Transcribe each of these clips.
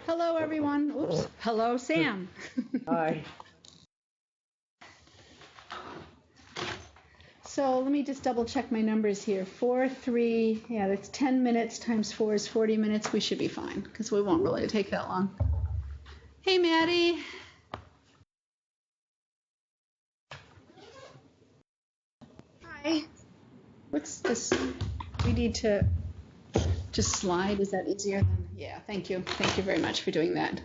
Hello, everyone. Oops. Hello, Sam. Hi. So let me just double check my numbers here. 4, 3, yeah, that's 10 minutes times 4 is 40 minutes. We should be fine because we won't really take that long. Hey, Maddie. Hi. What's this? We need to just slide. Is that easier? Yeah, thank you. Thank you very much for doing that.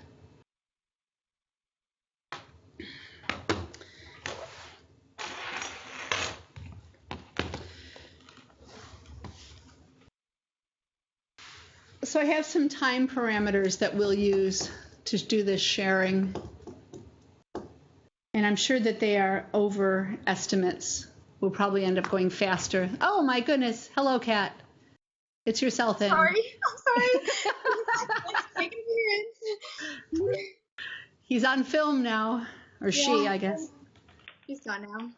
So I have some time parameters that we'll use to do this sharing. And I'm sure that they are overestimates. We'll probably end up going faster. Oh my goodness. Hello, Kat. It's yourself in. Sorry. I'm sorry. Take appearance. He's on film now. Or she, I guess. He's gone now.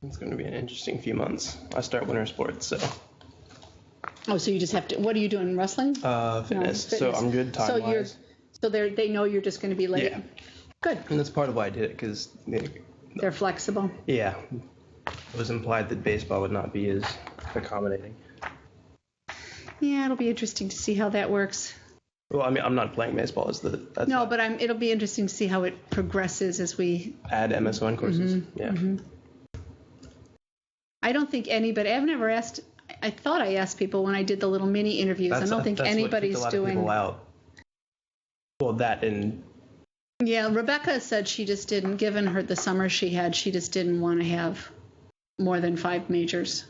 It's going to be an interesting few months. I start winter sports, so. Oh, so you just have to. What are you doing? Wrestling? Fitness. No, fitness. So I'm good time-wise. So they know you're just going to be late. Yeah. Good. And that's part of why I did it, because They're flexible. Yeah, it was implied that baseball would not be as accommodating. Yeah, it'll be interesting to see how that works. Well, I mean, I'm not playing baseball. It'll be interesting to see how it progresses as we add MSON courses. Mm-hmm, yeah. Mm-hmm. I don't think anybody. I've never asked. I thought I asked people when I did the little mini interviews. I don't think anybody's what doing. People out. Well, that and. Yeah, Rebecca said she just didn't. Given her the summer she had, she just didn't want to have more than 5 majors.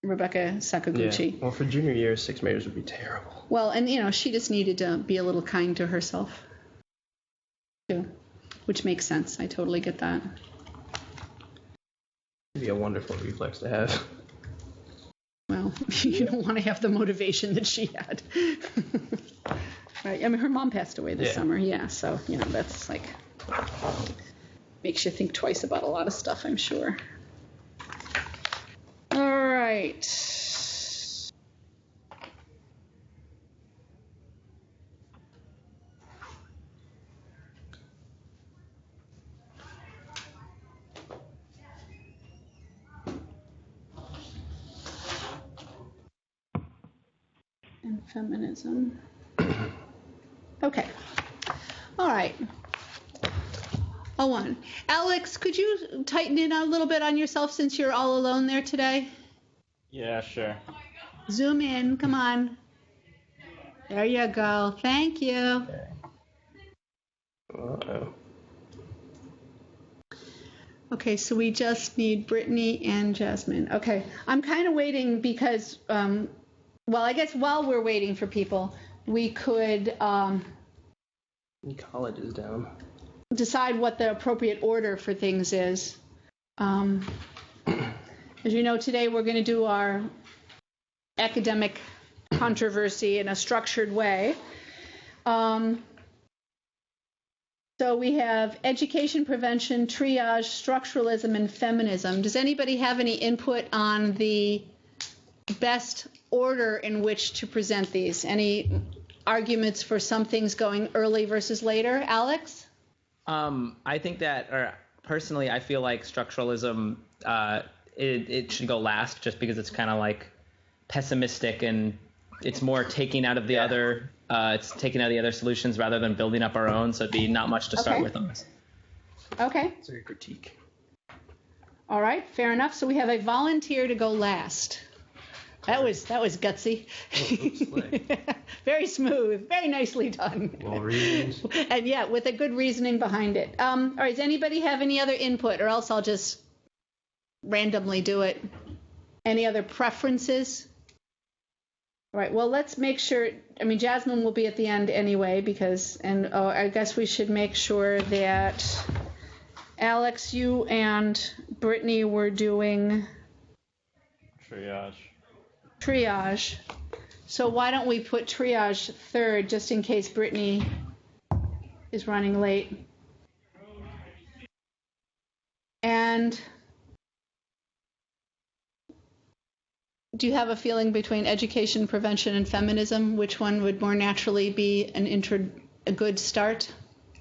Rebecca Sakaguchi. Yeah. Well, for junior year, 6 majors would be terrible. Well, and she just needed to be a little kind to herself, too, which makes sense. I totally get that. It'd be a wonderful reflex to have. Well, you don't want to have the motivation that she had. Right. I mean, her mom passed away this summer. Yeah. So, that's like, makes you think twice about a lot of stuff, I'm sure. All right. And feminism. Okay. All right. On. Alex, could you tighten in a little bit on yourself since you're all alone there today? Yeah, sure. Zoom in. Come on. There you go. Thank you. Okay. Uh-oh. Okay, so we just need Brittany and Jasmine. Okay. I'm kind of waiting because, I guess while we're waiting for people, we could College is down. decide what the appropriate order for things is. As you know, today we're going to do our academic controversy in a structured way. So we have education, prevention, triage, structuralism, and feminism. Does anybody have any input on the best order in which to present these? Any arguments for some things going early versus later? Alex? I think that, or personally, I feel like structuralism, it should go last just because it's kind of like pessimistic and it's more taking out of the other, it's taking out of the other solutions rather than building up our own. So it'd be not much to start with on this. Okay. It's a critique. All right. Fair enough. So we have a volunteer to go last. That was gutsy. Very smooth. Very nicely done. Well reasoned. And yeah, with a good reasoning behind it. All right. Does anybody have any other input, or else I'll just randomly do it? Any other preferences? All right. Well, let's make sure. I mean, Jasmine will be at the end anyway, I guess we should make sure that Alex, you and Brittany were doing triage. So why don't we put triage third, just in case Brittany is running late? And do you have a feeling between education, prevention, and feminism? Which one would more naturally be a good start?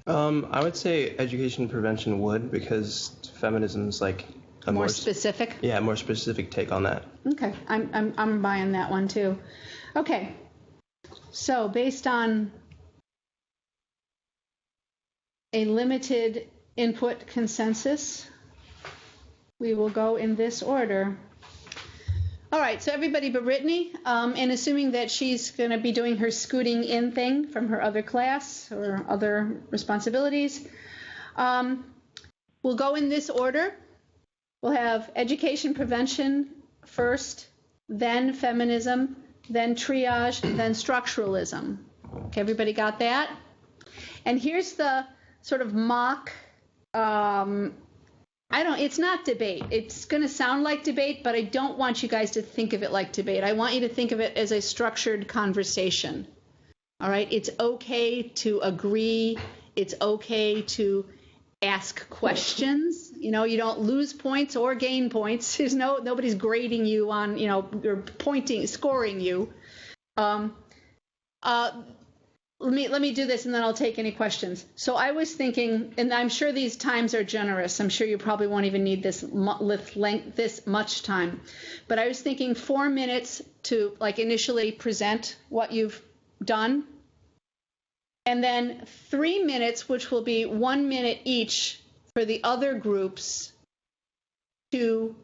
I would say education prevention would, because feminism's like a More specific? Yeah, more specific take on that. Okay, I'm buying that one too. Okay, so based on a limited input consensus, we will go in this order. All right, so everybody but Brittany, and assuming that she's going to be doing her scooting in thing from her other class or other responsibilities, we'll go in this order. We'll have education prevention first, then feminism, then triage, then structuralism. Okay, everybody got that? And here's the sort of mock, it's not debate. It's going to sound like debate, but I don't want you guys to think of it like debate. I want you to think of it as a structured conversation. All right? It's okay to agree. It's okay to ask questions. You know, you don't lose points or gain points. Nobody's grading you on, or scoring you. Let me do this, and then I'll take any questions. So I was thinking, and I'm sure these times are generous. I'm sure you probably won't even need this much time. But I was thinking 4 minutes to initially present what you've done, and then 3 minutes, which will be 1 minute each for the other groups to.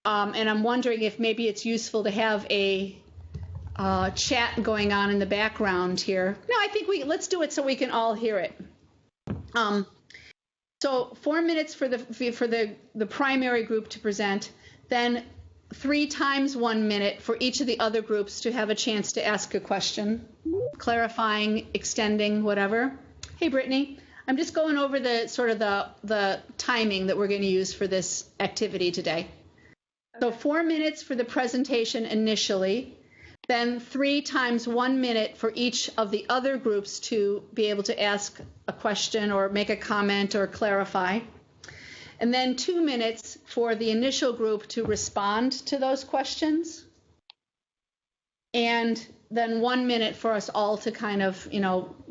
And I'm wondering if maybe it's useful to have a chat going on in the background here. No, I think let's do it so we can all hear it. So 4 minutes for the primary group to present, then 3 times 1 minute for each of the other groups to have a chance to ask a question, clarifying, extending, whatever. Hey, Brittany, I'm just going over the timing that we're going to use for this activity today. Okay. So 4 minutes for the presentation initially, then 3 times 1 minute for each of the other groups to be able to ask a question or make a comment or clarify. And then 2 minutes for the initial group to respond to those questions. And then 1 minute for us all to kind of,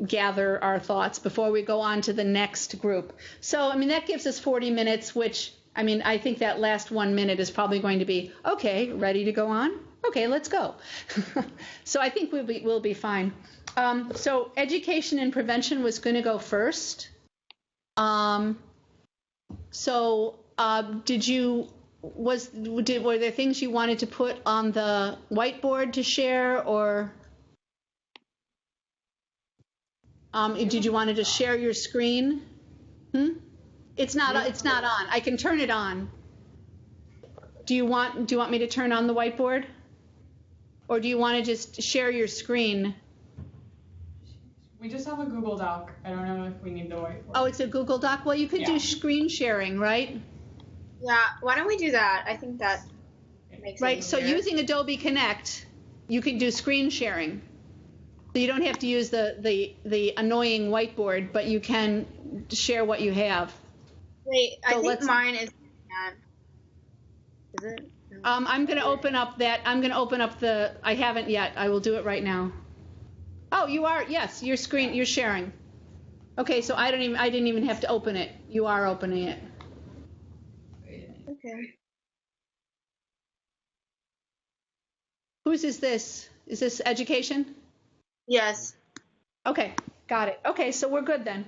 gather our thoughts before we go on to the next group. So, that gives us 40 minutes, which, I think that last 1 minute is probably going to be, okay, ready to go on? Okay, let's go. So I think we'll be fine. So education and prevention was going to go first. Were there things you wanted to put on the whiteboard to share, or did you want to share your screen? It's not on. I can turn it on. Do you want me to turn on the whiteboard? Or do you want to just share your screen? We just have a Google Doc. I don't know if we need the whiteboard. Oh, it's a Google Doc? Well, you could do screen sharing, right? Yeah, why don't we do that? I think that makes it right, easier. so using Adobe Connect, you can do screen sharing. So you don't have to use the annoying whiteboard, but you can share what you have. Wait, I think mine is... Is it? I'm going to open up I haven't yet. I will do it right now. Oh, you are? Yes, your screen, you're sharing. Okay, so I didn't even have to open it. You are opening it. Okay. Whose is this? Is this education? Yes. Okay, got it. Okay, so we're good then.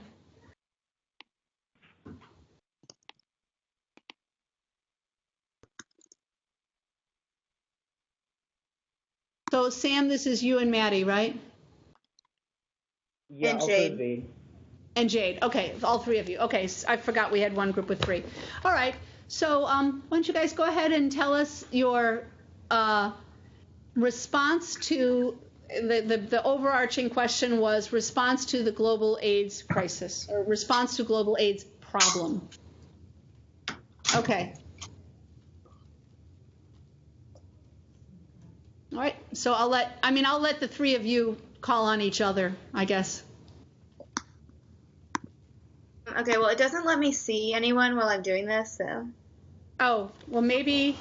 So, Sam, this is you and Maddie, right? Yeah, And also Jade. Jade. And Jade. Okay, all 3 of you. Okay, I forgot we had one group with 3. All right, so why don't you guys go ahead and tell us your response to the overarching question was response to the global AIDS crisis, or response to global AIDS problem. Okay. All right, so I'll let the 3 of you call on each other, I guess. Okay, well, it doesn't let me see anyone while I'm doing this, so. Oh, well, maybe,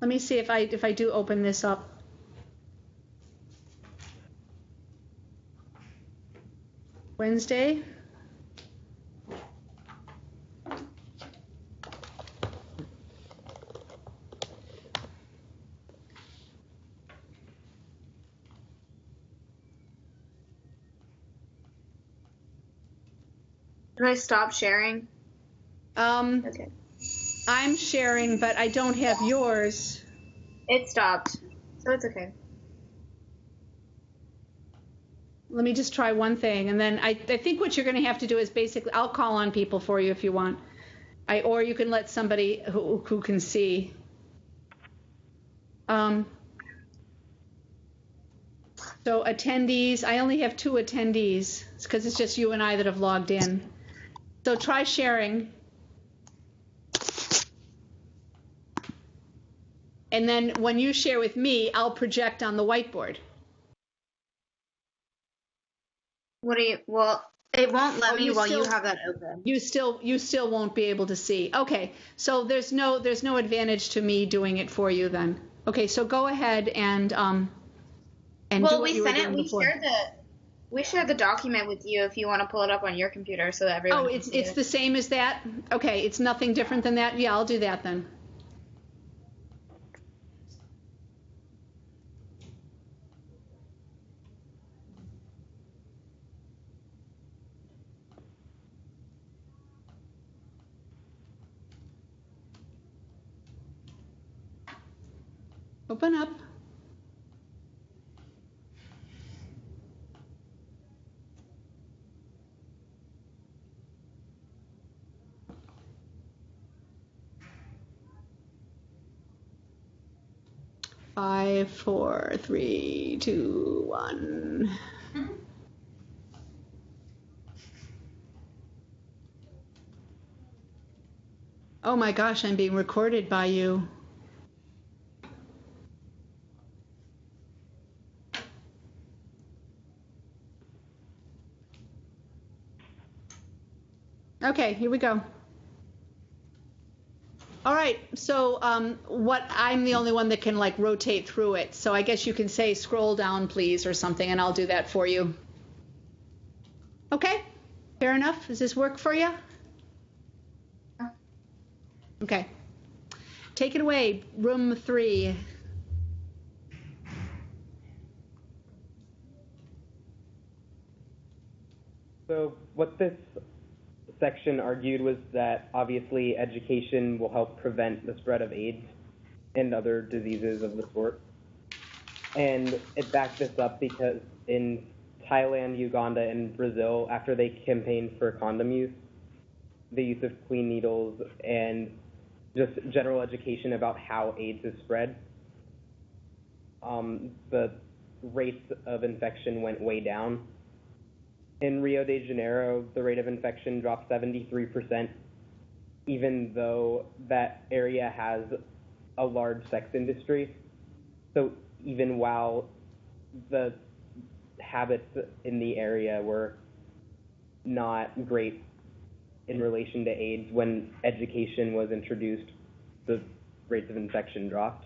let me see if I do open this up. Wednesday. Do I stop sharing? Okay. I'm sharing, but I don't have yours. It stopped, so it's okay. Let me just try one thing, and then I think what you're going to have to do is basically, I'll call on people for you if you want. Or you can let somebody who can see. So attendees, I only have 2 attendees because it's just you and I that have logged in. So try sharing. And then when you share with me, I'll project on the whiteboard. Well, it won't let me while you still- have that open. You still won't be able to see. Okay, so there's no advantage to me doing it for you then. Okay, so go ahead and do what you were doing before. We shared the document with you if you want to pull it up on your computer so that everyone can see it's it. the same as that? Okay, it's nothing different than that? Yeah, I'll do that then. Open up. Five, four, three, two, one. Oh my gosh, I'm being recorded by you. Okay, here we go. All right, so I'm the only one that can like rotate through it. So I guess you can say scroll down, please, or something, and I'll do that for you. Okay, fair enough. Does this work for you? Okay. Take it away, room 3. So what this section argued was that obviously education will help prevent the spread of AIDS and other diseases of the sort. And it backed this up because in Thailand, Uganda, and Brazil, after they campaigned for condom use, the use of clean needles, and just general education about how AIDS is spread, the rates of infection went way down. In Rio de Janeiro, the rate of infection dropped 73%, even though that area has a large sex industry. So even while the habits in the area were not great in relation to AIDS, when education was introduced, the rates of infection dropped.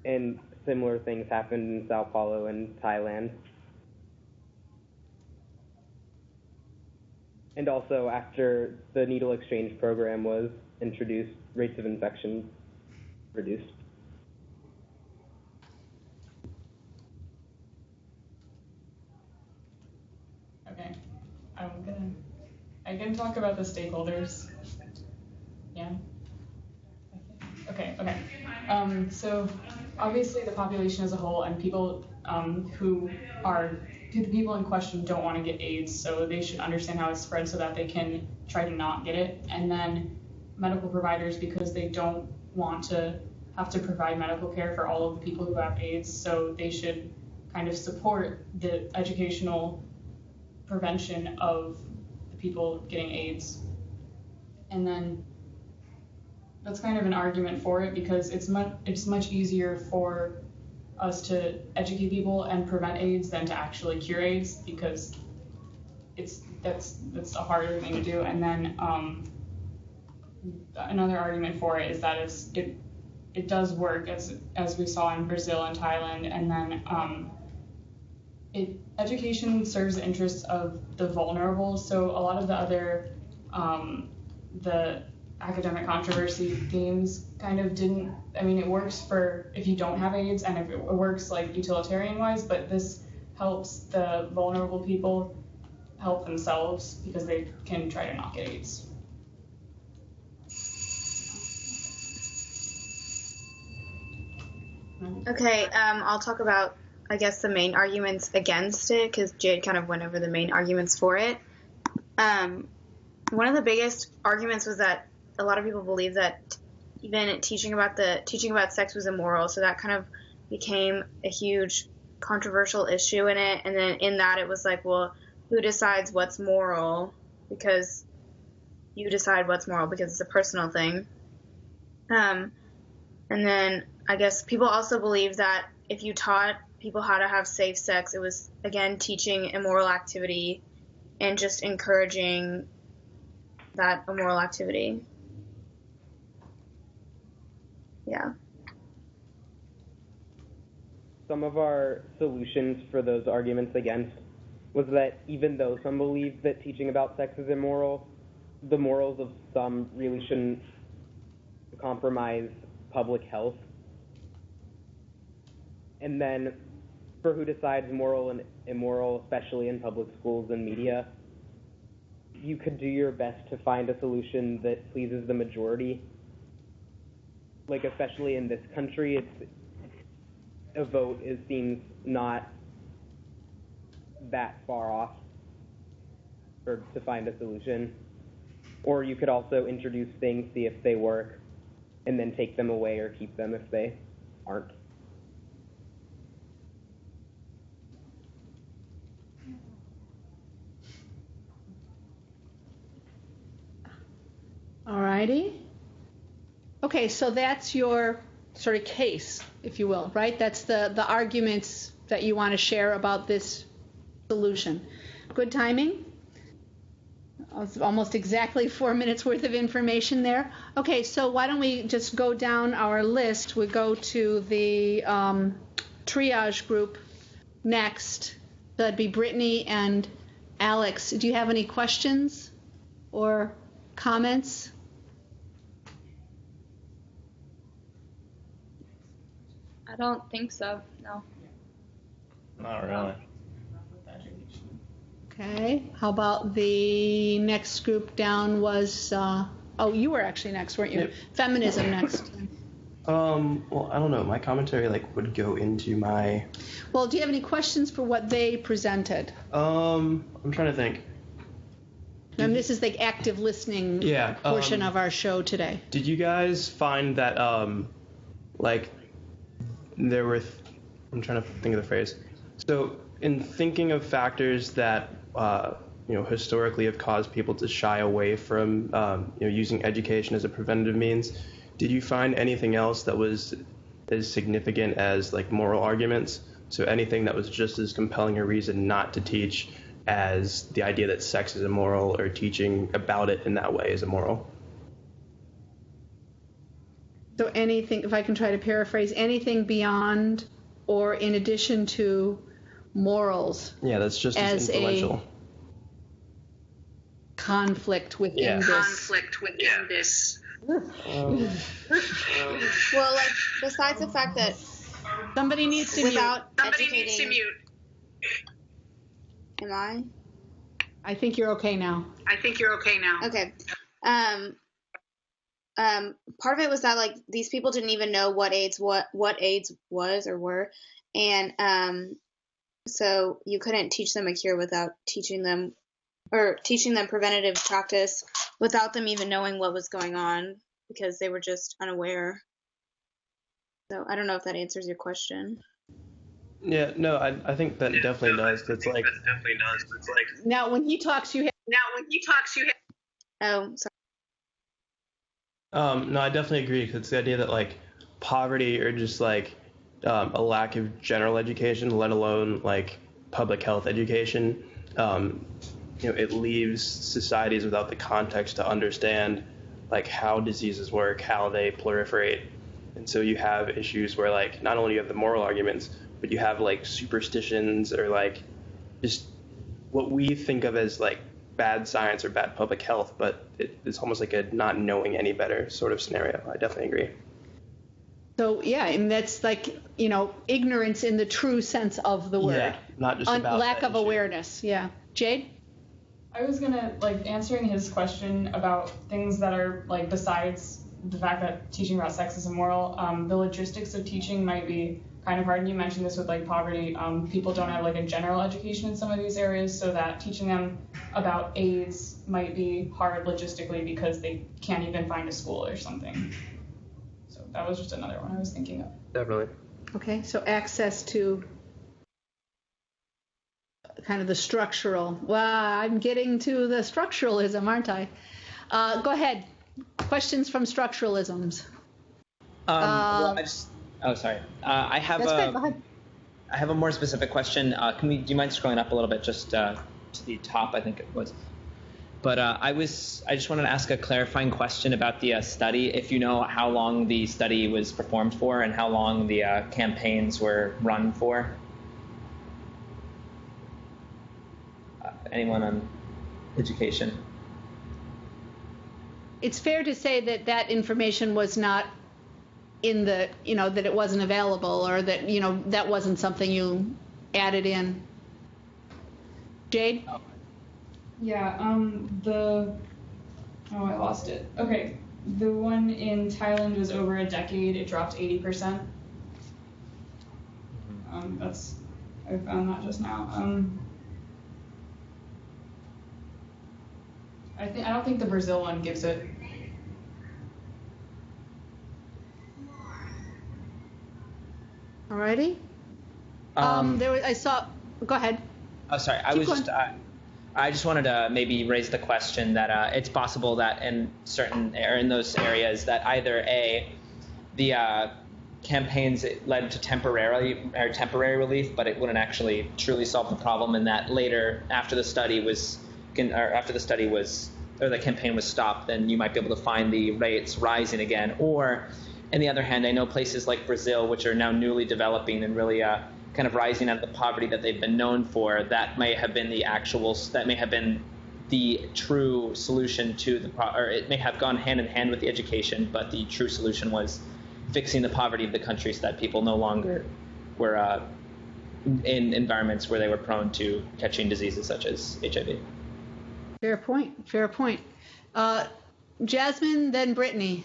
And similar things happened in Sao Paulo and Thailand. And also, after the needle exchange program was introduced, rates of infection reduced. Okay. I can talk about the stakeholders. Yeah. Okay. So obviously the population as a whole and people the people in question don't want to get AIDS, so they should understand how it's spread so that they can try to not get it. And then medical providers, because they don't want to have to provide medical care for all of the people who have AIDS, so they should kind of support the educational prevention of the people getting AIDS. And then that's kind of an argument for it, because it's much easier for us to educate people and prevent AIDS than to actually cure AIDS, because that's a harder thing to do. And then another argument for it is that it does work, as we saw in Brazil and Thailand. And then education serves the interests of the vulnerable. So a lot of the other the academic controversy themes kind of didn't. I mean, it works for if you don't have AIDS, and if it works like utilitarian wise, but this helps the vulnerable people help themselves because they can try to not get AIDS. Okay, I'll talk about, I guess, the main arguments against it, because Jade kind of went over the main arguments for it. One of the biggest arguments was that a lot of people believe that even teaching about sex was immoral, so that kind of became a huge controversial issue in it. And then in that, it was like, well, who decides what's moral? Because you decide what's moral because it's a personal thing. And then I guess people also believe that if you taught people how to have safe sex, it was, again, teaching immoral activity and just encouraging that immoral activity. Yeah. Some of our solutions for those arguments against was that even though some believe that teaching about sex is immoral, the morals of some really shouldn't compromise public health. And then for who decides moral and immoral, especially in public schools and media, you could do your best to find a solution that pleases the majority. Like, especially in this country, a vote seems not that far off to find a solution. Or you could also introduce things, see if they work, and then take them away or keep them if they aren't. All righty. Okay, so that's your sort of case, if you will, right? That's the arguments that you want to share about this solution. Good timing. Almost exactly 4 minutes worth of information there. Okay, so why don't we just go down our list. We go to the triage group next. That'd be Brittany and Alex. Do you have any questions or comments? I don't think so, no. Not really. Okay, how about the next group down was, you were actually next, weren't you? Yep. Feminism next. Well, I don't know. My commentary would go into my. Well, do you have any questions for what they presented? I'm trying to think. And this is the active listening portion of our show today. Did you guys find that there were? I'm trying to think of the phrase. So, in thinking of factors that historically have caused people to shy away from using education as a preventative means, did you find anything else that was as significant as moral arguments? So anything that was just as compelling a reason not to teach as the idea that sex is immoral, or teaching about it in that way is immoral? So anything, if I can try to paraphrase, anything beyond or in addition to morals. Yeah, that's just as influential. Conflict within this. Well, besides the fact that somebody needs to mute. Am I? I think you're okay now. Okay. Part of it was that these people didn't even know what AIDS was or were, and so you couldn't teach them a cure without teaching them preventative practice without them even knowing what was going on, because they were just unaware. So I don't know if that answers your question. Yeah, no, I think that definitely does. It's Now when he talks, you have. Oh, sorry. No, I definitely agree, because it's the idea that poverty, or just a lack of general education, let alone public health education, it leaves societies without the context to understand like how diseases work, how they proliferate. And so you have issues where like not only you have the moral arguments, but you have like superstitions or like just what we think of as like bad science or bad public health, but it's almost like a not knowing any better sort of scenario. I definitely agree. So yeah, and that's like, ignorance in the true sense of the word. Yeah, not just about lack that of issue. awareness. Yeah. Jade? I was gonna answering his question about things that are besides the fact that teaching about sex is immoral. The logistics of teaching might be kind of hard. And you mentioned this with poverty. People don't have a general education in some of these areas, so that teaching them about AIDS might be hard logistically because they can't even find a school or something. So that was just another one I was thinking of. Definitely. Okay, so access to kind of the structural. Wow, I'm getting to the structuralism, aren't I? Go ahead. Questions from structuralisms. Sorry. I have That's good. Go ahead. I have a more specific question. Do you mind scrolling up a little bit, just to the top? I think it was. But I just wanted to ask a clarifying question about the study. If you know how long the study was performed for and how long the campaigns were run for. Anyone on education? It's fair to say that information was not in the, that it wasn't available, or that, that wasn't something you added in. Jade? Yeah, I lost it. Okay, the one in Thailand was over a decade. It dropped 80%. I found that just now. I don't think the Brazil one gives it. Alrighty. I saw. Go ahead. Oh, sorry. I just wanted to maybe raise the question that it's possible that in those areas that either the campaigns led to temporary relief, but it wouldn't actually truly solve the problem, and that later after the campaign was stopped, then you might be able to find the rates rising again. Or, on the other hand, I know places like Brazil, which are now newly developing and really kind of rising out of the poverty that they've been known for, that may have been the true solution to or it may have gone hand in hand with the education, but the true solution was fixing the poverty of the country so that people no longer were in environments where they were prone to catching diseases such as HIV. Fair point. Jasmine, then Brittany.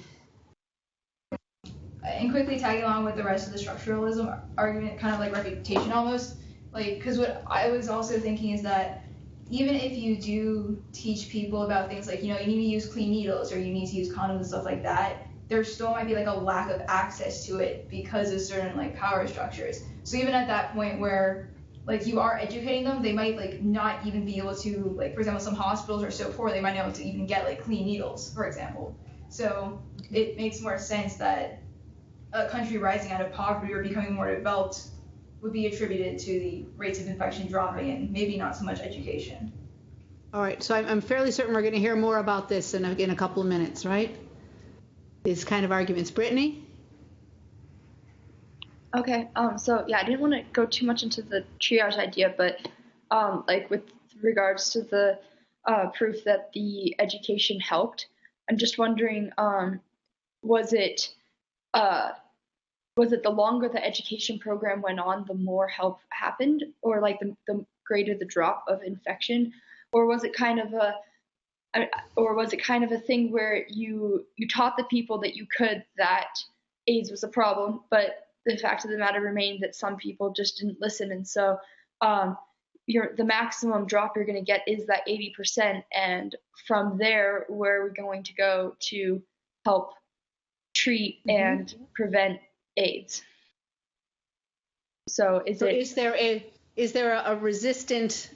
And quickly tagging along with the rest of the structuralism argument, kind of like reputation almost, because what I was also thinking is that even if you do teach people about things like, you need to use clean needles or you need to use condoms and stuff like that, there still might be a lack of access to it because of certain power structures. So even at that point where you are educating them, they might not even be able to, for example, some hospitals are so poor they might not be able to even get clean needles, for example. So it makes more sense that a country rising out of poverty or becoming more developed would be attributed to the rates of infection dropping and maybe not so much education. All right, so I'm fairly certain we're going to hear more about this in a couple of minutes, right? These kind of arguments. Brittany? Okay, so yeah, I didn't want to go too much into the triage idea, but with regards to the proof that the education helped, I'm just wondering, was it the longer the education program went on, the more help happened, or the greater the drop of infection, or was it kind of a thing where you taught the people that AIDS was a problem, but the fact of the matter remained that some people just didn't listen, and so the maximum drop you're going to get is that 80%, and from there, where are we going to go to help treat and prevent AIDS? So is there a resistant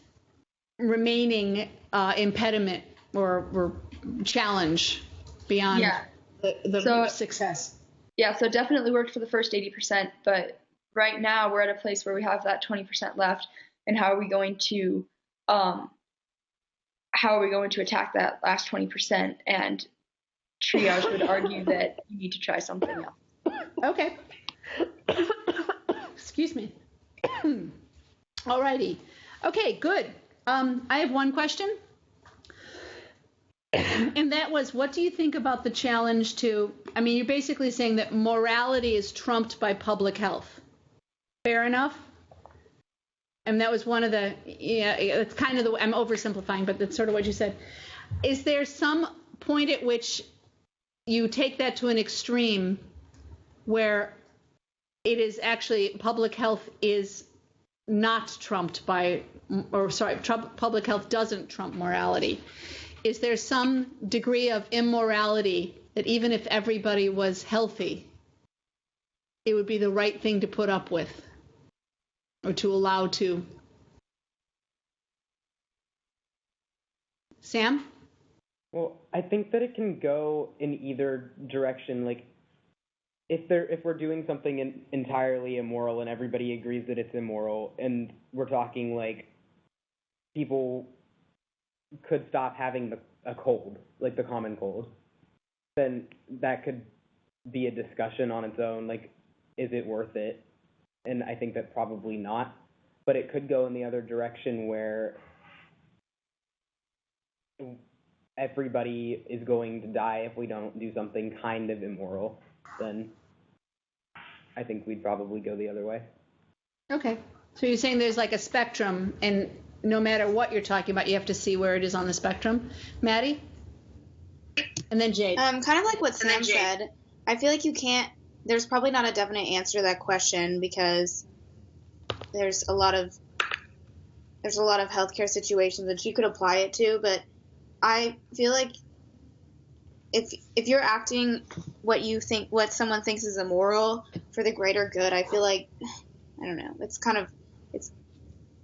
remaining impediment or challenge beyond the success? Yeah, so it definitely worked for the first 80%, but right now we're at a place where we have that 20% left, and how are we going to how are we going to attack that last 20%? And triage would argue that you need to try something else. Okay. Excuse me. Alrighty. Okay, good. I have one question. And that was, what do you think about the challenge to, I mean, you're basically saying that morality is trumped by public health. Fair enough? And that was one of the, yeah, it's kind of the, I'm oversimplifying, but that's sort of what you said. Is there some point at which you take that to an extreme where it is actually, public health is not trumped by, or sorry, public health doesn't trump morality? Is there some degree of immorality that even if everybody was healthy, it would be the right thing to put up with or to allow to? Sam? Well, I think that it can go in either direction. Like, if we're doing something entirely immoral and everybody agrees that it's immoral, and we're talking like people could stop having a cold, like the common cold, then that could be a discussion on its own. Like, is it worth it? And I think that probably not. But it could go in the other direction where everybody is going to die if we don't do something kind of immoral. Then I think we'd probably go the other way. Okay. So you're saying there's like a spectrum, and no matter what you're talking about, you have to see where it is on the spectrum. Maddie? And then Jade. Kind of like what Sam said. I feel like you can't, there's probably not a definite answer to that question because there's a lot of healthcare situations that you could apply it to, but I feel like if you're acting what someone thinks is immoral for the greater good, I feel like, I don't know, it's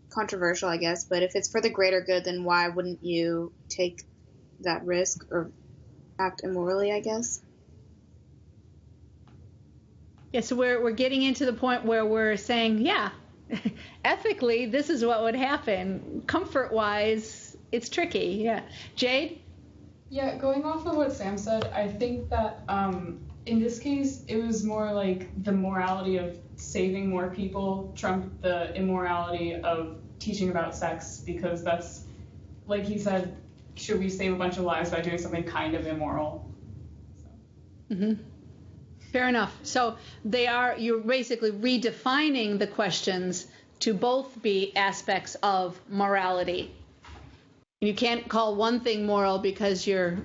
controversial, I guess, but if it's for the greater good, then why wouldn't you take that risk or act immorally, I guess? Yeah, so we're getting into the point where we're saying, yeah, ethically, this is what would happen. Comfort-wise, it's tricky. Yeah. Jade? Yeah, going off of what Sam said, I think that in this case, it was more like the morality of saving more people trumped the immorality of teaching about sex, because that's, like he said, should we save a bunch of lives by doing something kind of immoral? So. Mm-hmm. Fair enough. So you're basically redefining the questions to both be aspects of morality. You can't call one thing moral because you're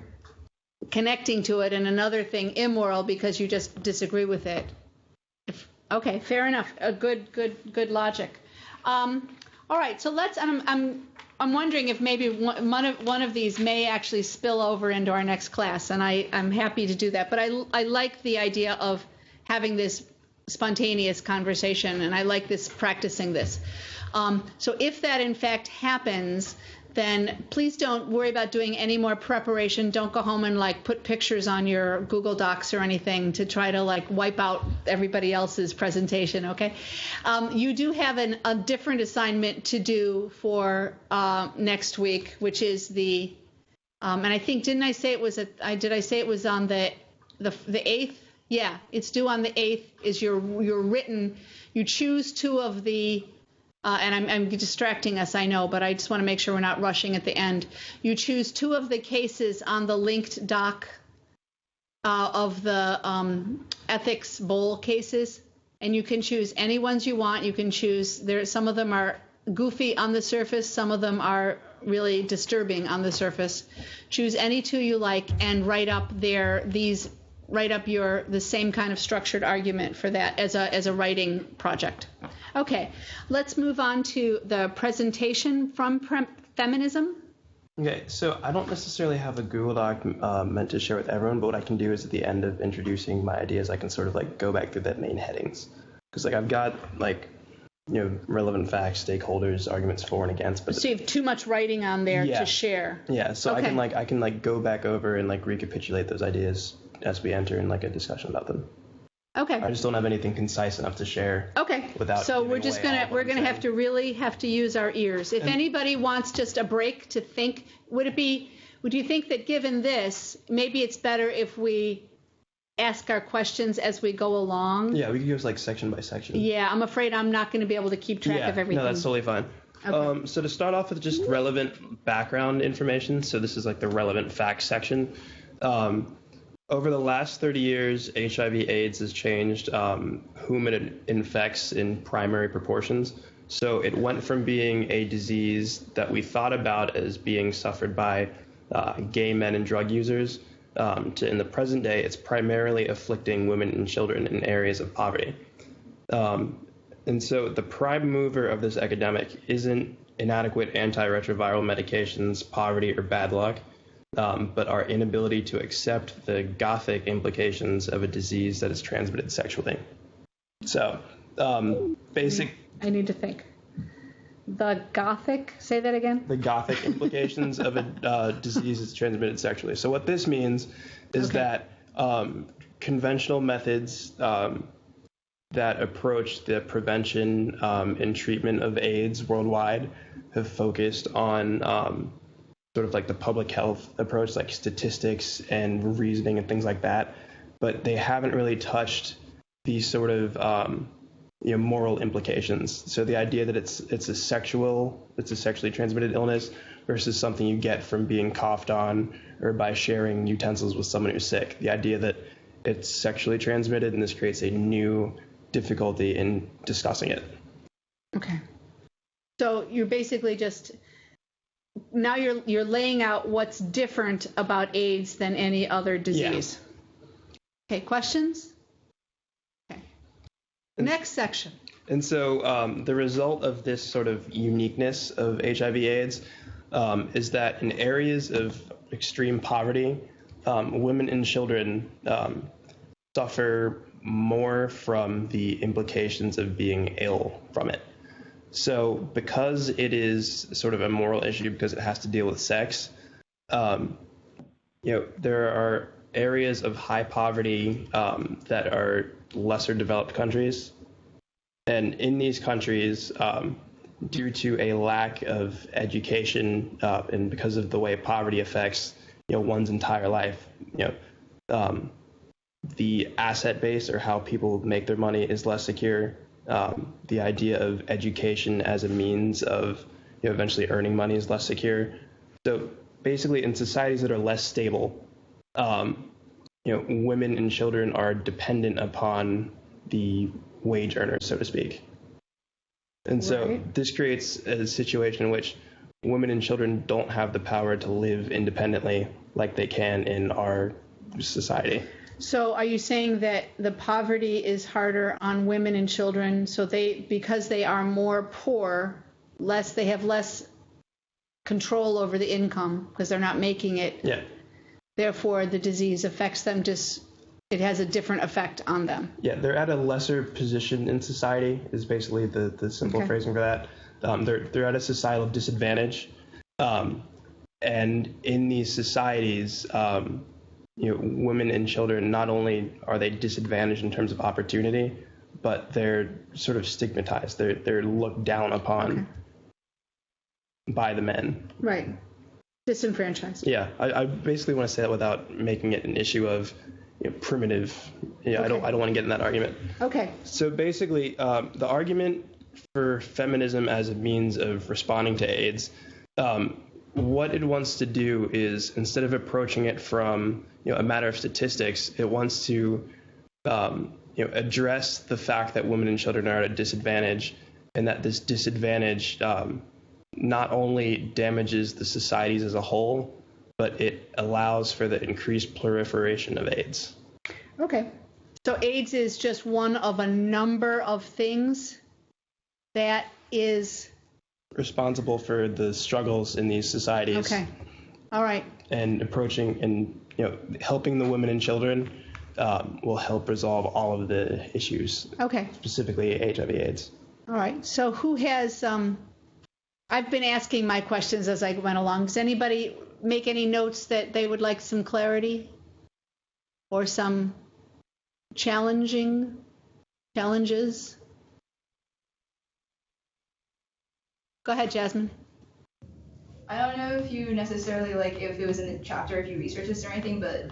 connecting to it, and another thing immoral because you just disagree with it. Okay, fair enough. A good logic. All right, so let's. I'm wondering if maybe one of these may actually spill over into our next class, and I'm happy to do that. But I like the idea of having this spontaneous conversation, and I like this practicing this. So if that in fact happens, then please don't worry about doing any more preparation. Don't go home and put pictures on your Google Docs or anything to try to wipe out everybody else's presentation, okay? You do have a different assignment to do for next week, which is the, and I think, did I say it was on the 8th? Yeah, it's due on the 8th, is your written, you choose two of the, and I'm distracting us, I know, but I just want to make sure we're not rushing at the end. You choose two of the cases on the linked doc of the ethics bowl cases, and you can choose any ones you want. You can choose, some of them are goofy on the surface, some of them are really disturbing on the surface. Choose any two you like and write up the same kind of structured argument for that as a writing project. Okay, let's move on to the presentation from feminism. Okay, so I don't necessarily have a Google Doc meant to share with everyone, but what I can do is at the end of introducing my ideas, I can sort of go back through the main headings. Because I've got relevant facts, stakeholders, arguments for and against. But so you have too much writing on there to share. Yeah, so okay. I can go back over and recapitulate those ideas as we enter in a discussion about them. Okay. I just don't have anything concise enough to share. Okay. Without So giving we're just away all gonna of we're what I'm gonna have saying. have to use our ears. If anybody wants just a break to think, would you think that given this, maybe it's better if we ask our questions as we go along? Yeah, we could go like section by section. Yeah, I'm afraid I'm not going to be able to keep track of everything. No, that's totally fine. Okay. So to start off with just relevant background information, so this is like the relevant facts section. Over the last 30 years, HIV/AIDS has changed whom it infects in primary proportions. So it went from being a disease that we thought about as being suffered by gay men and drug users to, in the present day, it's primarily afflicting women and children in areas of poverty. And so the prime mover of this epidemic isn't inadequate antiretroviral medications, poverty, or bad luck, but our inability to accept the Gothic implications of a disease that is transmitted sexually. So, basic. I need to think. The Gothic? Say that again? The Gothic implications of a disease that's transmitted sexually. So what this means is that conventional methods that approach the prevention and treatment of AIDS worldwide have focused on sort of like the public health approach, like statistics and reasoning and things like that, but they haven't really touched these sort of moral implications. So the idea that it's a sexually transmitted illness versus something you get from being coughed on or by sharing utensils with someone who's sick. The idea that it's sexually transmitted, and this creates a new difficulty in discussing it. Okay. So you're basically just now you're laying out what's different about AIDS than any other disease. Yeah. Okay, questions? Okay. Next section. And so the result of this sort of uniqueness of HIV/AIDS is that in areas of extreme poverty, women and children suffer more from the implications of being ill from it. So because it is sort of a moral issue, because it has to deal with sex, there are areas of high poverty that are lesser developed countries. And in these countries, due to a lack of education and because of the way poverty affects, one's entire life, the asset base or how people make their money is less secure. The idea of education as a means of eventually earning money is less secure. So basically, in societies that are less stable, women and children are dependent upon the wage earners, so to speak. And so this creates a situation in which women and children don't have the power to live independently like they can in our society. So are you saying that the poverty is harder on women and children, so because they are more poor, they have less control over the income because they're not making it? Yeah. Therefore, the disease affects them it has a different effect on them. Yeah, they're at a lesser position in society is basically the simple phrasing for that. They're at a societal disadvantage. And in these societies, women and children, not only are they disadvantaged in terms of opportunity, but they're sort of stigmatized. They're looked down upon by the men. Right. Disenfranchised. Yeah, I basically want to say that without making it an issue of primitive. Yeah, I don't want to get in that argument. Okay. So basically, the argument for feminism as a means of responding to AIDS, what it wants to do is, instead of approaching it from a matter of statistics, it wants to address the fact that women and children are at a disadvantage, and that this disadvantage not only damages the societies as a whole, but it allows for the increased proliferation of AIDS. Okay. So AIDS is just one of a number of things that is responsible for the struggles in these societies. Okay. All right. And approaching and helping the women and children will help resolve all of the issues. Okay. Specifically HIV/AIDS. All right. So who has I've been asking my questions as I went along. Does anybody make any notes that they would like some clarity or some challenges? Go ahead, Jasmine. I don't know if you necessarily, like, if it was in the chapter, if you researched this or anything, but,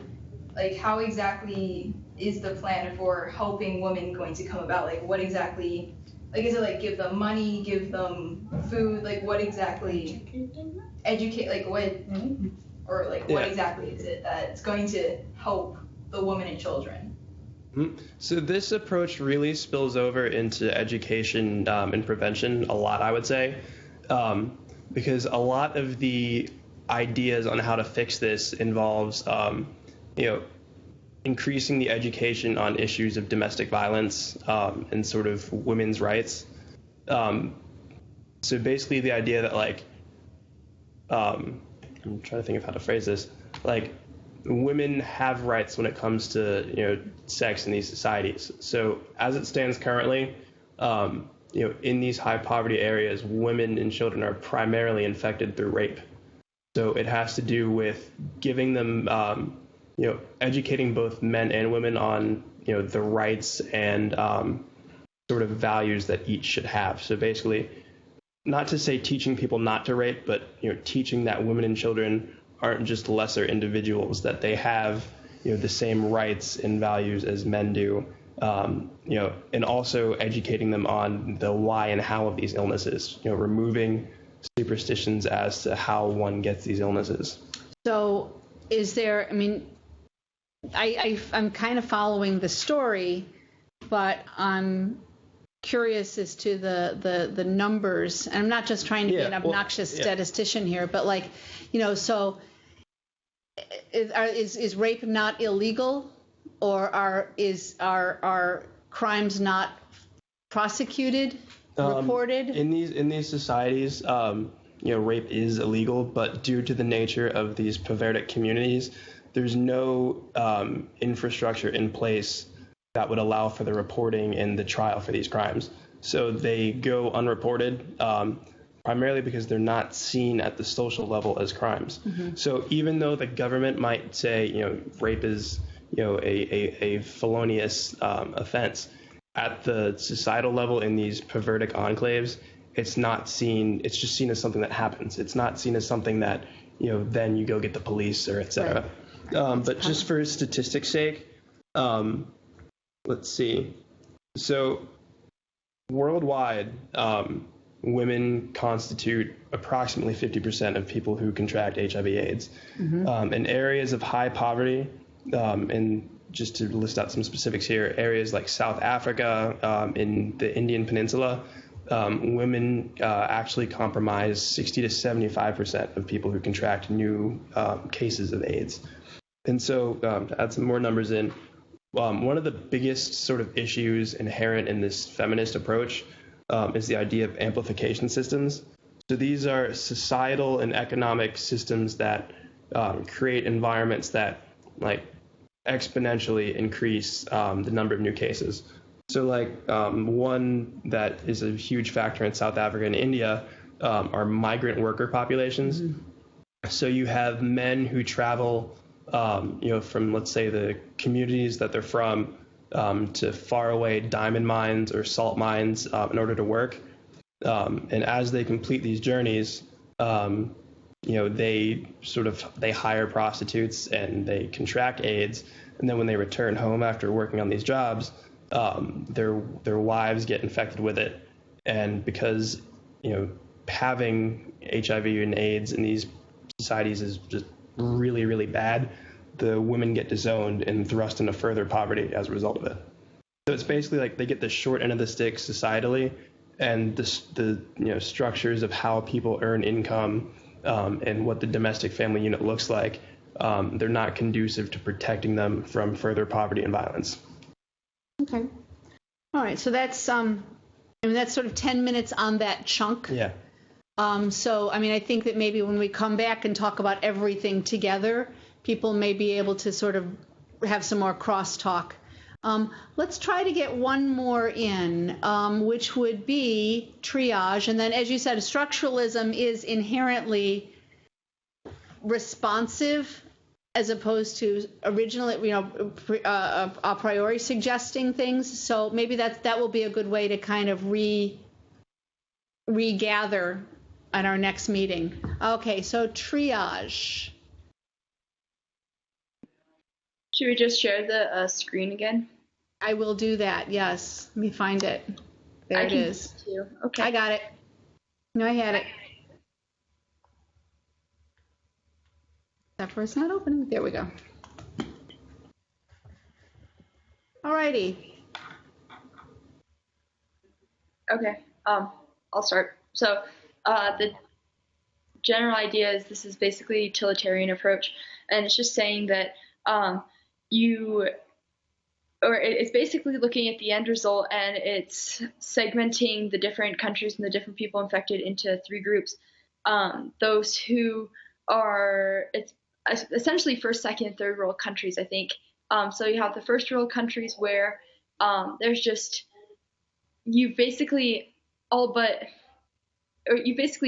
like, how exactly is the plan for helping women going to come about? Like, what exactly, like, is it, like, give them money, give them food? Like, what exactly, educate, like, what, or, like, what exactly is it that's going to help the women and children? So this approach really spills over into education and prevention a lot, I would say. Because a lot of the ideas on how to fix this involves, increasing the education on issues of domestic violence and sort of women's rights. So basically, the idea that I'm trying to think of how to phrase this, women have rights when it comes to sex in these societies. So as it stands currently, in these high poverty areas, women and children are primarily infected through rape. So it has to do with giving them, educating both men and women on, the rights and sort of values that each should have. So basically, not to say teaching people not to rape, but, teaching that women and children aren't just lesser individuals, that they have, the same rights and values as men do. And also educating them on the why and how of these illnesses, removing superstitions as to how one gets these illnesses. So is there, I'm kind of following the story, but I'm curious as to the numbers. And I'm not just trying to be an obnoxious statistician here, but so is rape not illegal? Or are crimes not prosecuted, reported? In these societies, rape is illegal, but due to the nature of these perverted communities, there's no infrastructure in place that would allow for the reporting and the trial for these crimes. So they go unreported, primarily because they're not seen at the social level as crimes. Mm-hmm. So even though the government might say, rape is a felonious offense, at the societal level in these perverted enclaves, it's not seen. It's just seen as something that happens. It's not seen as something that then you go get the police or etc. Right. But just for statistics' sake, let's see. So worldwide, women constitute approximately 50% of people who contract HIV/AIDS. Mm-hmm. In areas of high poverty. And just to list out some specifics here, areas like South Africa, in the Indian Peninsula, women actually comprise 60 to 75% of people who contract new cases of AIDS. And so to add some more numbers in, one of the biggest sort of issues inherent in this feminist approach is the idea of amplification systems. So these are societal and economic systems that create environments that exponentially increase the number of new cases. So one that is a huge factor in South Africa and India are migrant worker populations. Mm-hmm. So you have men who travel, from, let's say, the communities that they're from to faraway diamond mines or salt mines in order to work. And as they complete these journeys, they hire prostitutes and they contract AIDS. And then when they return home after working on these jobs, their wives get infected with it. And because, having HIV and AIDS in these societies is just really, really bad, the women get disowned and thrust into further poverty as a result of it. So it's basically they get the short end of the stick societally, and the structures of how people earn income and what the domestic family unit looks like, they're not conducive to protecting them from further poverty and violence. Okay. All right. So that's that's sort of 10 minutes on that chunk. Yeah. So I think that maybe when we come back and talk about everything together, people may be able to sort of have some more crosstalk. Let's try to get one more in, which would be triage. And then, as you said, structuralism is inherently responsive as opposed to originally, a priori suggesting things. So maybe that will be a good way to kind of regather at our next meeting. Okay, so triage. Should we just share the screen again? I will do that, yes. Let me find it. There it is. Too. Okay. I got it. No, I had it. Except for it's not opening. There we go. Alrighty. Okay. I'll start. So, the general idea is this is basically a utilitarian approach, and it's just saying that it's basically looking at the end result, and it's segmenting the different countries and the different people infected into 3 groups. Those who are, it's essentially first, second, and third world countries, I think. So you have the first world countries where there's just, you've basically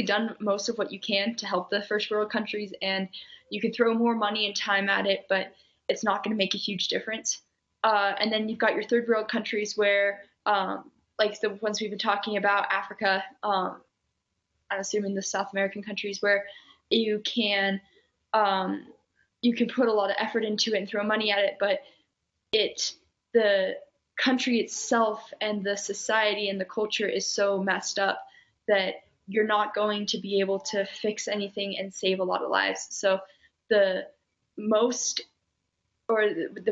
done most of what you can to help the first world countries, and you can throw more money and time at it, but it's not going to make a huge difference. And then you've got your third world countries where, like the ones we've been talking about, Africa, I'm assuming the South American countries, where you can put a lot of effort into it and throw money at it, but the country itself and the society and the culture is so messed up that you're not going to be able to fix anything and save a lot of lives. So the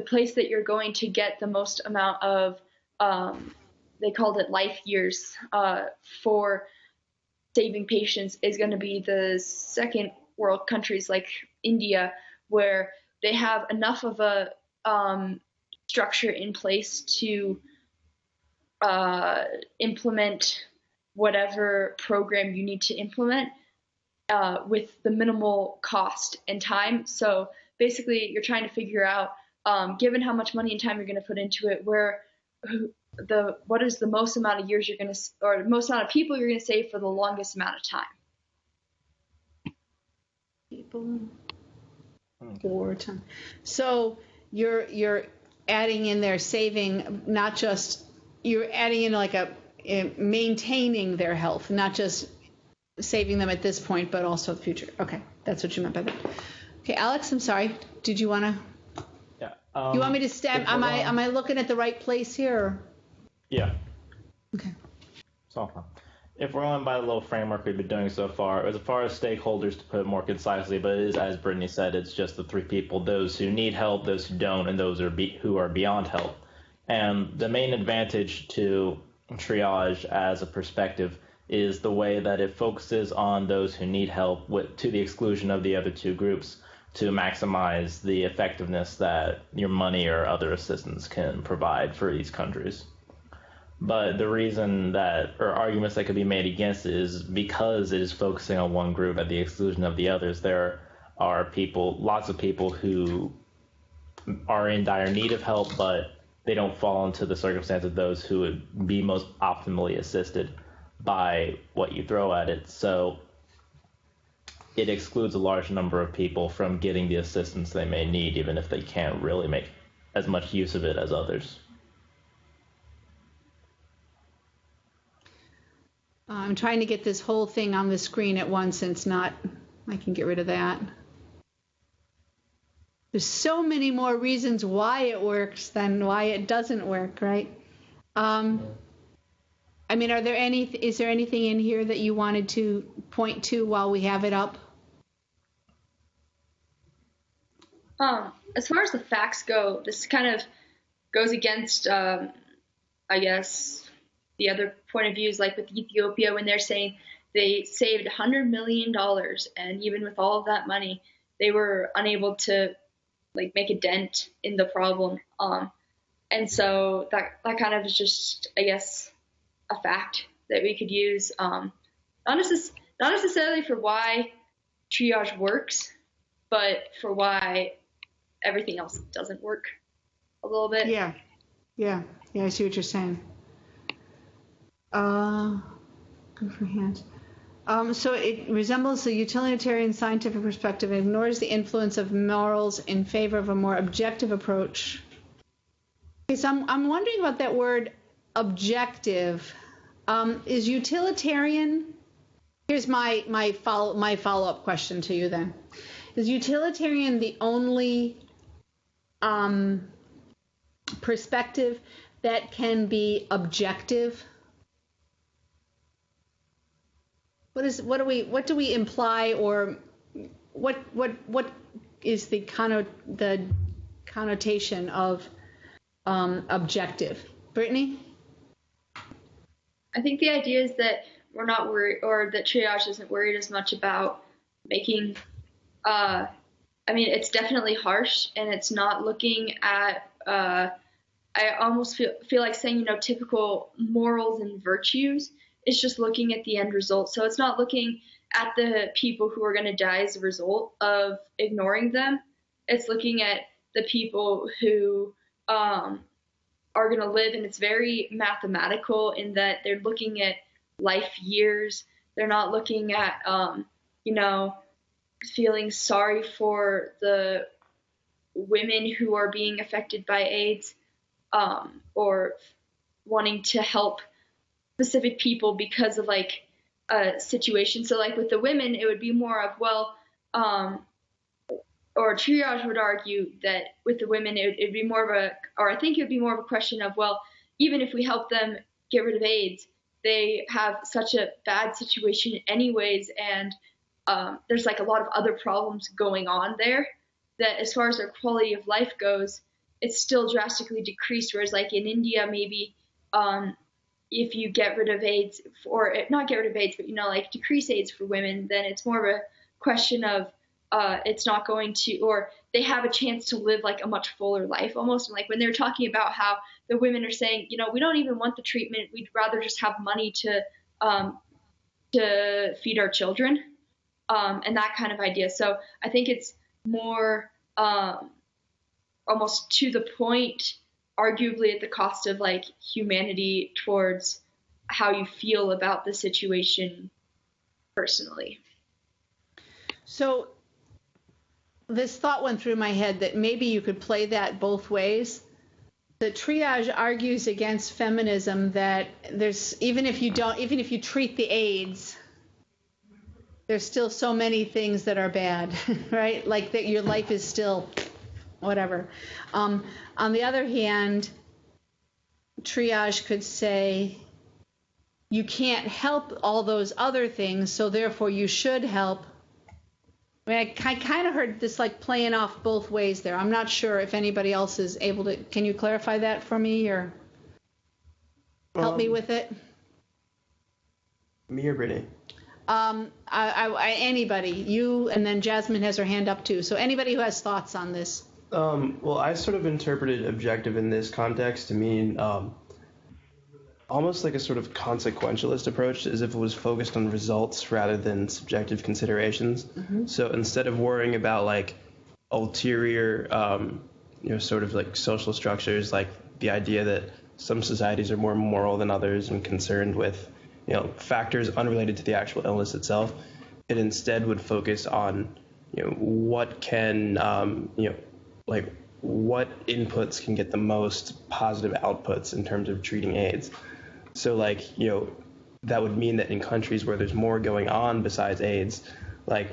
place that you're going to get the most amount of, they called it life years, for saving patients is going to be the second world countries like India, where they have enough of a structure in place to implement whatever program you need to implement with the minimal cost and time. So basically, you're trying to figure out, given how much money and time you're going to put into it, what is the most amount of years you're going to, or the most amount of people you're going to save for the longest amount of time. People for time. So you're adding in there saving, not just, you're adding in like maintaining their health, not just saving them at this point, but also the future. Okay, that's what you meant by that. Okay, Alex, I'm sorry. Did you want to? Yeah. You want me to stem? Am I looking at the right place here? Or? Yeah. Okay. So, if we're going by the little framework we've been doing so far as stakeholders, to put it more concisely, but it is, as Brittany said, it's just the 3 people: those who need help, those who don't, and those who are beyond help. And the main advantage to triage as a perspective is the way that it focuses on those who need help to the exclusion of the other 2 groups, to maximize the effectiveness that your money or other assistance can provide for these countries. But the reason or arguments that could be made against it is because it is focusing on one group at the exclusion of the others. There are lots of people who are in dire need of help, but they don't fall into the circumstance of those who would be most optimally assisted by what you throw at it. So it excludes a large number of people from getting the assistance they may need, even if they can't really make as much use of it as others. I'm trying to get this whole thing on the screen at once, and it's not. I can get rid of that. There's so many more reasons why it works than why it doesn't work, right? I mean, is there anything in here that you wanted to point to while we have it up? As far as the facts go, this kind of goes against, I guess, the other point of view is like with Ethiopia, when they're saying they saved $100 million, and even with all of that money, they were unable to make a dent in the problem. And so that kind of is just, I guess, a fact that we could use, not necessarily for why triage works, but for why everything else doesn't work a little bit. Yeah, I see what you're saying. Good for hands. So it resembles the utilitarian scientific perspective and ignores the influence of morals in favor of a more objective approach. Okay, so I'm wondering about that word objective. Is utilitarian? Here's my follow-up question to you then. Is utilitarian the only perspective that can be objective? What do we imply, or what is the connotation of objective? Brittany? I think the idea is that we're not worried, or that triage isn't worried as much about making, I mean, it's definitely harsh, and it's not looking at, I almost feel like saying, typical morals and virtues. It's just looking at the end result. So it's not looking at the people who are going to die as a result of ignoring them. It's looking at the people who are going to live, and it's very mathematical in that they're looking at life years. They're not looking at, feeling sorry for the women who are being affected by AIDS, or wanting to help specific people because of like a situation. So like with the women, it would be more of, or triage would argue that with the women, it'd be more of I think it would be more of a question of, even if we help them get rid of AIDS, they have such a bad situation anyways, and there's like a lot of other problems going on there, that as far as their quality of life goes, it's still drastically decreased. Whereas like in India, maybe if you get rid of AIDS, or not get rid of AIDS, but like decrease AIDS for women, then it's more of a question of it's not going to, or they have a chance to live like a much fuller life almost. And like when they're talking about how the women are saying, we don't even want the treatment, we'd rather just have money to feed our children, and that kind of idea. So I think it's more almost to the point, arguably at the cost of like humanity towards how you feel about the situation personally. So this thought went through my head that maybe you could play that both ways. The triage argues against feminism that there's, even if you treat the AIDS, there's still so many things that are bad, right? Like that your life is still whatever. On the other hand, triage could say you can't help all those other things, so therefore you should help. I mean, I kind of heard this like playing off both ways there. I'm not sure if anybody else is able to. Can you clarify that for me, or help me with it? Me or Brittany? Anybody. You, and then Jasmine has her hand up too. So anybody who has thoughts on this. Well, I sort of interpreted objective in this context to mean almost like a sort of consequentialist approach, as if it was focused on results rather than subjective considerations. Mm-hmm. So instead of worrying about like ulterior, sort of like social structures, like the idea that some societies are more moral than others and concerned with, factors unrelated to the actual illness itself, it instead would focus on, what can, like what inputs can get the most positive outputs in terms of treating AIDS. So like, that would mean that in countries where there's more going on besides AIDS, like,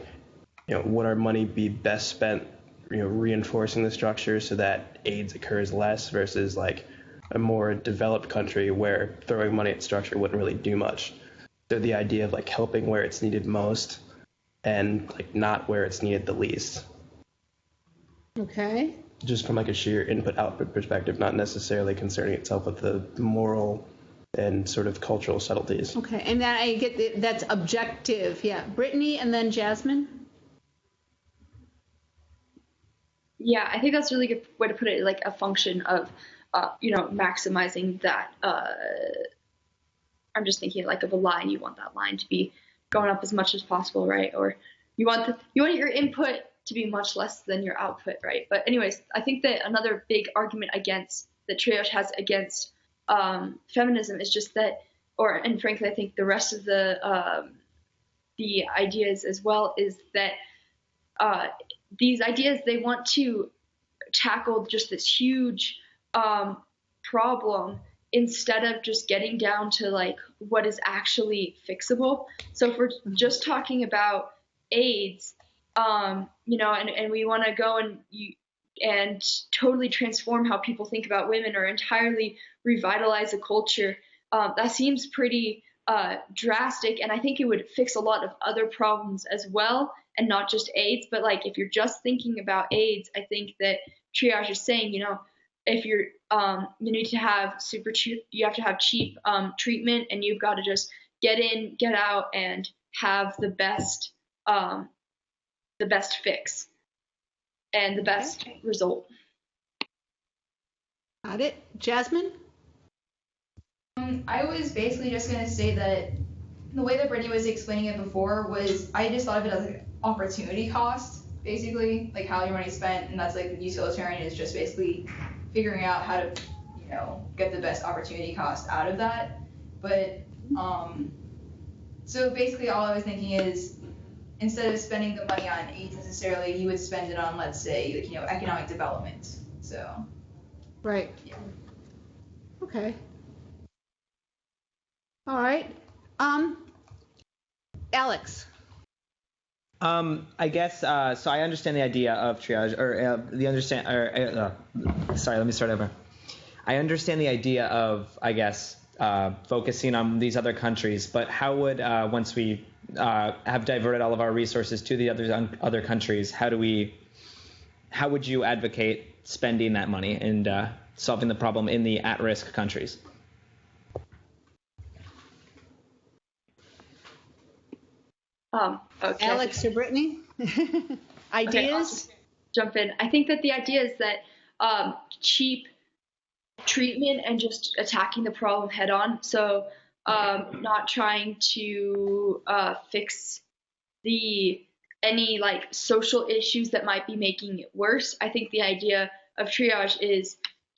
would our money be best spent, reinforcing the structure so that AIDS occurs less versus like a more developed country where throwing money at structure wouldn't really do much. So the idea of like helping where it's needed most and like not where it's needed the least. Okay. Just from like a sheer input-output perspective, not necessarily concerning itself with the moral and sort of cultural subtleties. Okay, and then I get that's objective. Yeah, Brittany and then Jasmine. Yeah, I think that's a really good way to put it, like a function of, maximizing that. I'm just thinking like of a line. You want that line to be going up as much as possible, right? Or you want your input to be much less than your output, right? But anyways, I think that another big argument that triage has against feminism is just that, and frankly, I think the rest of the the ideas as well is that these ideas, they want to tackle just this huge problem instead of just getting down to like what is actually fixable. So if we're just talking about AIDS, and we want to go and totally transform how people think about women or entirely revitalize a culture, that seems pretty drastic, and I think it would fix a lot of other problems as well, and not just AIDS. But like if you're just thinking about AIDS, I think that triage is saying, if you're you need to have you have to have cheap treatment, and you've got to just get in, get out, and have the best fix and the best result. Got it. Jasmine? I was basically just going to say that the way that Brittany was explaining it before was I just thought of it as like opportunity cost, basically, like how your money's spent, and that's like utilitarian is just basically figuring out how to, get the best opportunity cost out of that. But so basically all I was thinking is instead of spending the money on AIDS necessarily, you would spend it on, let's say, economic development. So. Right. Yeah. Okay. All right. Alex. I guess so. I understand the idea of triage, sorry. Let me start over. I understand the idea of, I guess, focusing on these other countries. But how would once we have diverted all of our resources to the other countries, how would you advocate spending that money and solving the problem in the at-risk countries? Okay. Alex or Brittany? Ideas? Okay, jump in. I think that the idea is that cheap treatment and just attacking the problem head on. So not trying to fix any like social issues that might be making it worse. I think the idea of triage is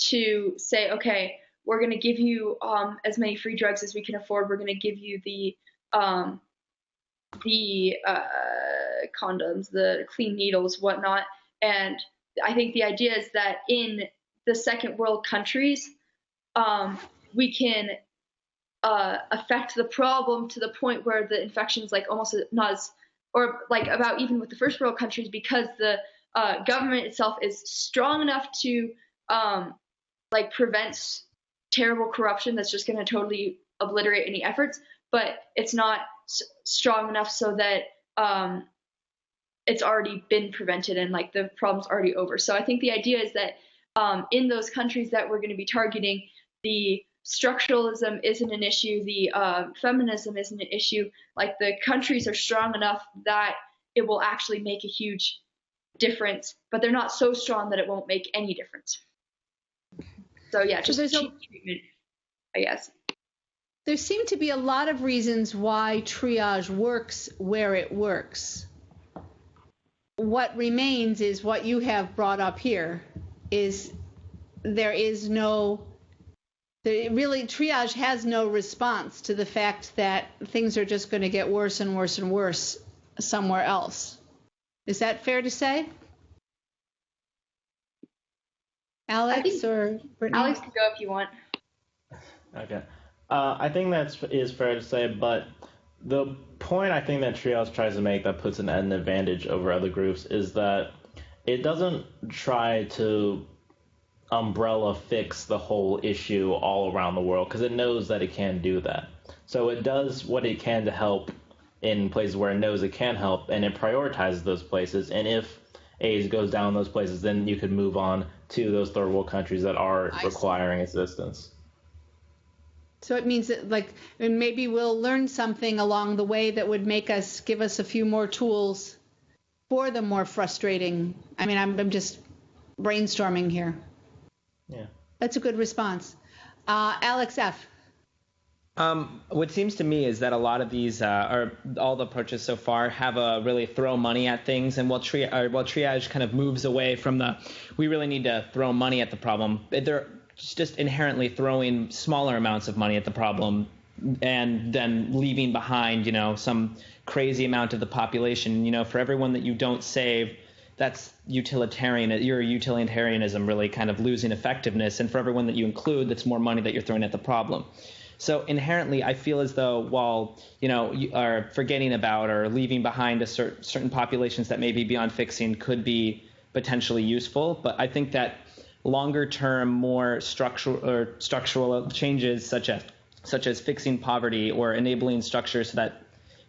to say, okay, we're going to give you as many free drugs as we can afford. We're going to give you the condoms, the clean needles, whatnot. And I think the idea is that in the second world countries, we can affect the problem to the point where the infection is like almost not as, or like about even with the first world countries, because the government itself is strong enough to like prevent terrible corruption that's just going to totally obliterate any efforts, but it's not strong enough so that it's already been prevented and like the problem's already over. So I think the idea is that in those countries that we're going to be targeting, the structuralism isn't an issue, the feminism isn't an issue. Like the countries are strong enough that it will actually make a huge difference, but they're not so strong that it won't make any difference. So yeah, just cheap treatment, I guess. There seem to be a lot of reasons why triage works where it works. What remains is what you have brought up here, is triage has no response to the fact that things are just going to get worse and worse and worse somewhere else. Is that fair to say? Alex or Brittany? Alex can go if you want. Okay. I think that is fair to say, but the point I think that triage tries to make that puts an advantage over other groups is that it doesn't try to umbrella fix the whole issue all around the world, because it knows that it can do that. So it does what it can to help in places where it knows it can help, and it prioritizes those places. And if AIDS goes down those places, then you could move on to those third world countries that are requiring assistance. So it means that, like, and maybe we'll learn something along the way that would give us a few more tools for the more frustrating. I mean, I'm just brainstorming here. Yeah. That's a good response. Alex F. What seems to me is that a lot of these, or all the approaches so far, have a really throw money at things, and while triage kind of moves away from we really need to throw money at the problem, they're just inherently throwing smaller amounts of money at the problem and then leaving behind, some crazy amount of the population. For everyone that you don't save, that's your utilitarianism really kind of losing effectiveness. And for everyone that you include, that's more money that you're throwing at the problem. So inherently, I feel as though while, you are forgetting about or leaving behind a certain populations that may be beyond fixing could be potentially useful. But I think that longer term, more structural changes such as fixing poverty or enabling structures so that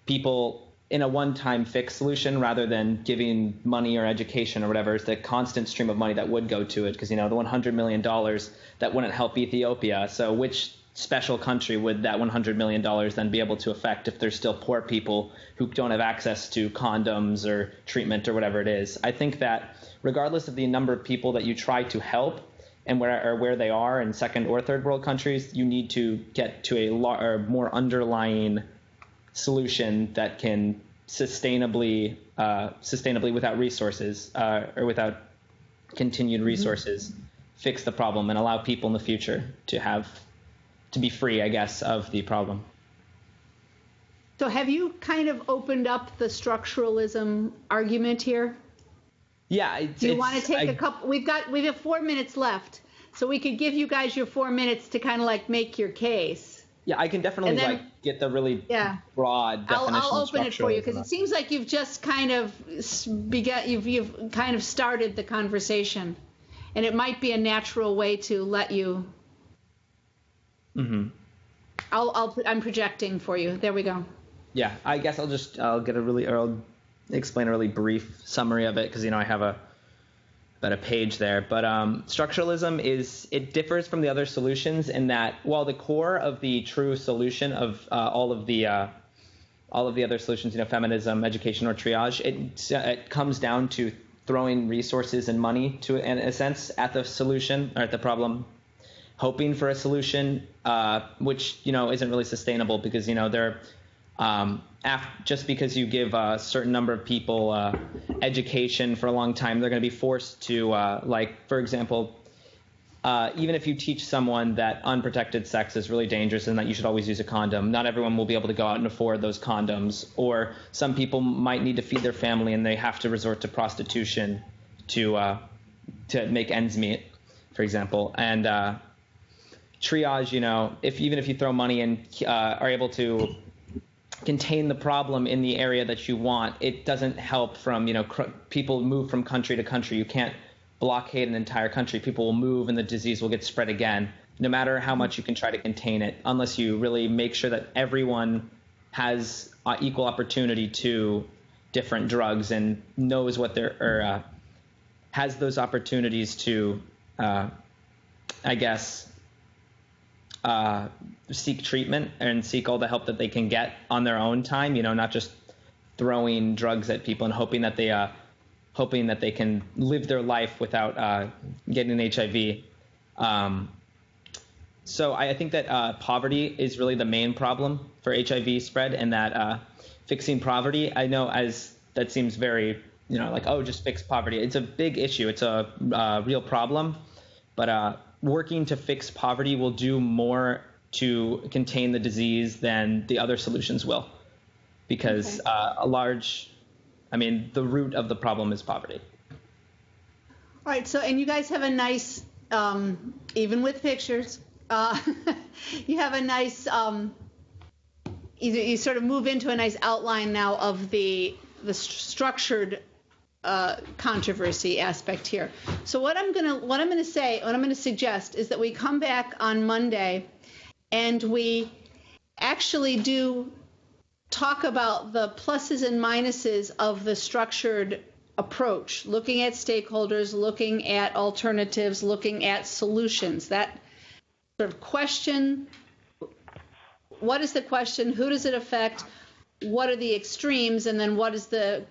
people in a one-time fix solution rather than giving money or education or whatever is the constant stream of money that would go to it. Because, the $100 million, that wouldn't help Ethiopia. So which special country would that $100 million then be able to affect if there's still poor people who don't have access to condoms or treatment or whatever it is? I think that regardless of the number of people that you try to help and where they are in second or third world countries, you need to get to a more underlying solution that can sustainably without resources or without continued resources fix the problem and allow people in the future to be free, I guess, of the problem. So have you kind of opened up the structuralism argument here? Yeah. Do you want to take a couple? We have 4 minutes left, so we could give you guys your 4 minutes to kind of like make your case. Yeah, I can definitely get the really broad definition. I'll open of it for you because it seems like you've just kind of you've kind of started the conversation, and it might be a natural way to let you. I'm projecting for you. There we go. Yeah, I guess I'll explain a really brief summary of it because I have about a page there. But structuralism it differs from the other solutions in that while the core of the true solution of all of the other solutions, feminism, education, or triage, it comes down to throwing resources and money in a sense at the solution or at the problem, hoping for a solution, which isn't really sustainable because they're just because you give a certain number of people education for a long time, they're going to be forced to, for example, even if you teach someone that unprotected sex is really dangerous and that you should always use a condom, not everyone will be able to go out and afford those condoms. Or some people might need to feed their family and they have to resort to prostitution to make ends meet, for example. And triage, even if you throw money and are able to contain the problem in the area that you want, it doesn't help from, people move from country to country. You can't blockade an entire country. People will move and the disease will get spread again, no matter how much you can try to contain it, unless you really make sure that everyone has equal opportunity to different drugs and knows what has those opportunities to, seek treatment and seek all the help that they can get on their own time, not just throwing drugs at people and hoping that they can live their life without getting HIV. So I think that poverty is really the main problem for HIV spread, and that fixing poverty, I know that seems very, just fix poverty. It's a big issue. It's a real problem, but working to fix poverty will do more to contain the disease than the other solutions will, because the root of the problem is poverty. All right. So, and you guys have a nice, even with pictures, you have a nice, you sort of move into a nice outline now of the structured controversy aspect here. So what I'm going to suggest is that we come back on Monday and we actually do talk about the pluses and minuses of the structured approach, looking at stakeholders, looking at alternatives, looking at solutions. That sort of question, what is the question? Who does it affect? What are the extremes, and then what's the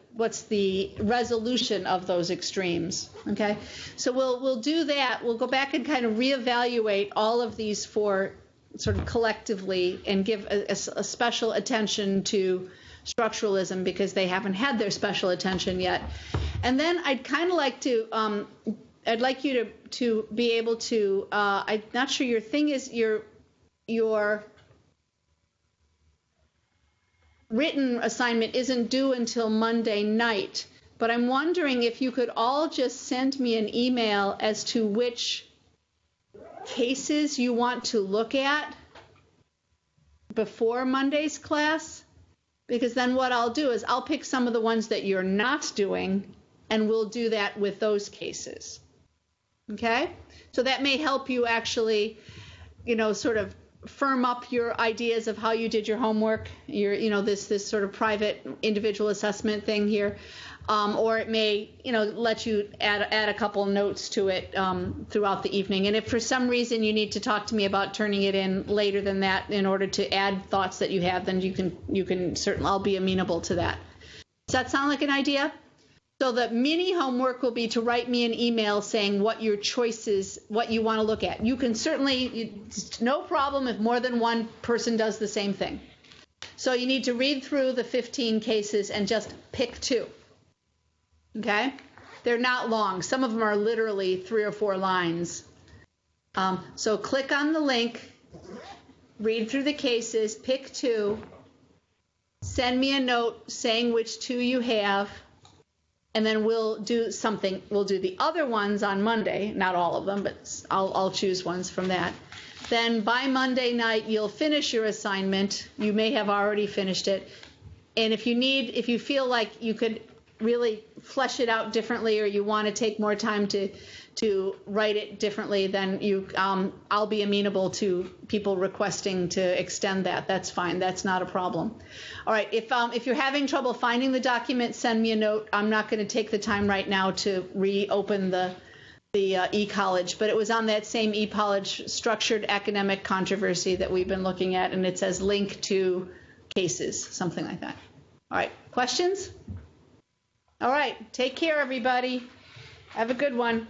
resolution of those extremes? Okay, so we'll do that. We'll go back and kind of reevaluate all of these four sort of collectively and give a special attention to structuralism because they haven't had their special attention yet. And then I'd kind of like to I'd like you to be able to I'm not sure your thing is your written assignment isn't due until Monday night, but I'm wondering if you could all just send me an email as to which cases you want to look at before Monday's class, because then what I'll do is I'll pick some of the ones that you're not doing, and we'll do that with those cases. Okay? So that may help you actually, sort of firm up your ideas of how you did your homework, this sort of private individual assessment thing here. Or it may, let you add a couple notes to it throughout the evening. And if for some reason you need to talk to me about turning it in later than that in order to add thoughts that you have, then you can certainly, I'll be amenable to that. Does that sound like an idea? So the mini homework will be to write me an email saying what your choices, what you want to look at. You can certainly, no problem if more than one person does the same thing. So you need to read through the 15 cases and just pick 2. Okay? They're not long. Some of them are literally 3 or 4 lines. So click on the link, read through the cases, pick 2, send me a note saying which 2 you have, and then we'll do something. We'll do the other ones on Monday, not all of them, but I'll choose ones from that. Then by Monday night, you'll finish your assignment. You may have already finished it. And if you feel like you could really flesh it out differently, or you want to take more time to write it differently, then I'll be amenable to people requesting to extend that. That's fine. That's not a problem. All right. If you're having trouble finding the document, send me a note. I'm not going to take the time right now to reopen the e-college, but it was on that same e-college structured academic controversy that we've been looking at, and it says link to cases, something like that. All right. Questions? All right. Take care, everybody. Have a good one.